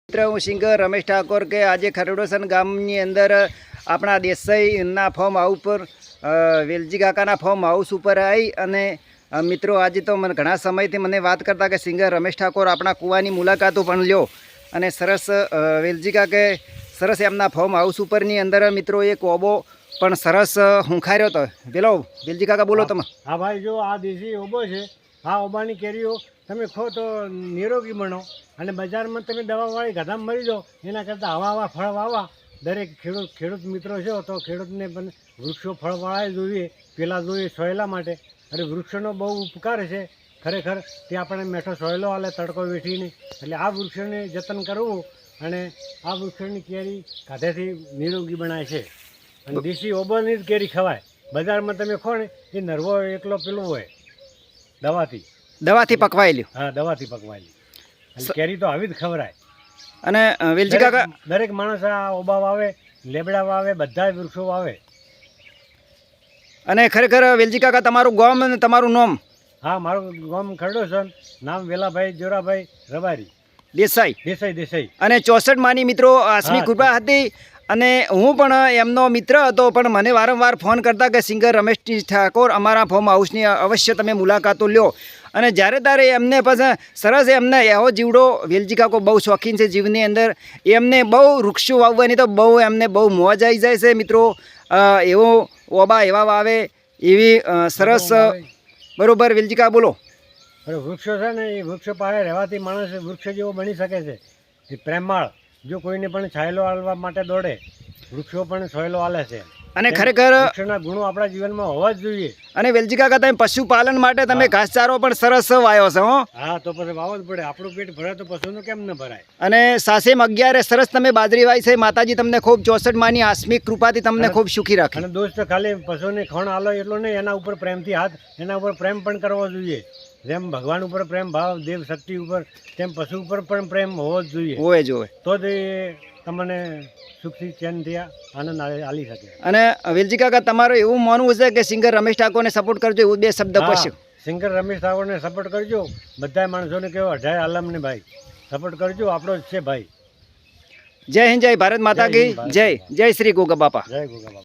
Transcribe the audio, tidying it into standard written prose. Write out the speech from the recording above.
મિત્ર હું સિંગર રમેશ ઠાકોર કે આજે ખરડોસન ગામની અંદર આપણા દેસાઈના ફોર્મ હાઉસ પર વેલજી કાકાના ફોર્મ હાઉસ ઉપર આવી અને મિત્રો આજે તો મને ઘણા સમયથી મને વાત કરતા કે સિંગર રમેશ ઠાકોર આપણા કૂવાની મુલાકાતો પણ લ્યો અને સરસ વેલજી કાકે સરસ એમના ફોર્મ હાઉસ ઉપરની અંદર મિત્રો એક ઓબો પણ સરસ હુંખાર્યો હતો. પેલો વેલજી કાકા બોલો તમે. હા ભાઈ, જો આ દેશી ઓબો છે, આ ઓબાની કેરીઓ તમે ખો તો નિરોગી બનો અને બજારમાં તમે દવાવાળી ગધામ મરી જાઓ એના કરતાં આવા ફળ વાવવા દરેક ખેડૂત મિત્રો છે તો ખેડૂતને પણ વૃક્ષો ફળવાળા જોઈએ, પેલા જોઈએ સોયલા માટે. અને વૃક્ષોનો બહુ ઉપકાર છે ખરેખર, તે આપણને મેઠો સોયલો આલે તડકો વેઠીને. એટલે આ વૃક્ષોને જતન કરવું અને આ વૃક્ષોની કેરી ખાધેથી નિરોગી બનાય છે. અને દેશી ઓબાની જ કેરી ખવાય. બજારમાં તમે ખો ને એ નરવો એકલો પેલું હોય દવાથી પકવાયેલી. હા, દવાથી પકવાયેલી. અને કેરી તો આવી જ ખવરાય. અને વેલજી કાકા દરેક માણસ આ ઓબા વાવે, લેબડા વાવે, બધા વૃક્ષો વાવે. અને ખરેખર વેલજી કાકા તમારું ગામ અને તમારું નામ? હા, મારું ગામ ખરડોસન, નામ વેલાભાઈ જોરાભાઈ રબારી દેસાઈ. અને 64 માની મિત્રો આસમી કૃપા હતી અને હું પણ એમનો મિત્ર હતો, પણ મને વારંવાર ફોન કરતા કે સિંગર રમેશ ઠાકોર અમારા ફોર્મ હાઉસની અવશ્ય તમે મુલાકાતો લ્યો. અને જ્યારે તારે એમને પછી સરસ એમને એવો જીવડો વેલજી કાકો બહુ શોખીન છે જીવની અંદર, એમને બહુ વૃક્ષો વાવવાની તો બહુ એમને બહુ મોજ આવી જાય છે મિત્રો. એવો ઓબા એવા વાવે એવી સરસ. બરોબર વેલજી કાકા બોલો. વૃક્ષો છે ને એ વૃક્ષો પાસે રહેવાથી માણસ વૃક્ષ જેવો બની શકે છે. એ પ્રેમાળ, જો કોઈને પણ છાયલો આલવા માટે દોડે, વૃક્ષો પણ છાયલો આલે છે. અને ખરેખર વૃક્ષોના ગુણો આપણા જીવનમાં હોવા જ જોઈએ. અને વેલજી કાકા તમે પશુપાલન માટે તમે ઘાસચારો પણ સરસ વાયો છે. હા, તો પછી વાવો જ પડે. આપણું પેટ ભરે તો પશુનું કેમ ન ભરાય. અને સાસેમ 11 સરસ તમે બાજરી વાવી છે. માતાજી તમને ખૂબ 64 માની આસ્મિક કૃપાથી તમને ખૂબ સુખી રાખે. અને દોસ્ત ખાલી પશુને ખણ આલો એટલો નહીં, એના ઉપર પ્રેમથી હાથ, એના ઉપર પ્રેમ પણ કરવો જોઈએ. જેમ ભગવાન ઉપર પ્રેમ ભાવ, દેવ શક્તિ ઉપર, તેમ પશુ ઉપર પણ પ્રેમ હોવો જ જોઈએ. હોય તો જ એ તમને સુખથી ચેનથી આનંદ આલી શકે. અને વેલજી કાકા તમારું એવું માનવું છે કે સિંગર રમેશ ઠાકોરને સપોર્ટ કરજો, એવું 2 શબ્દ કહેશો? સિંગર રમેશ ઠાકોરને સપોર્ટ કરજો. બધા માણસોને કહો, અઢાય આલમને ભાઈ સપોર્ટ કરજો, આપણો જ છે ભાઈ. જય હિન્દ, જય ભારત માતા કી જય. જય શ્રી ગોગા બાપા. જય ગોગા બાપા.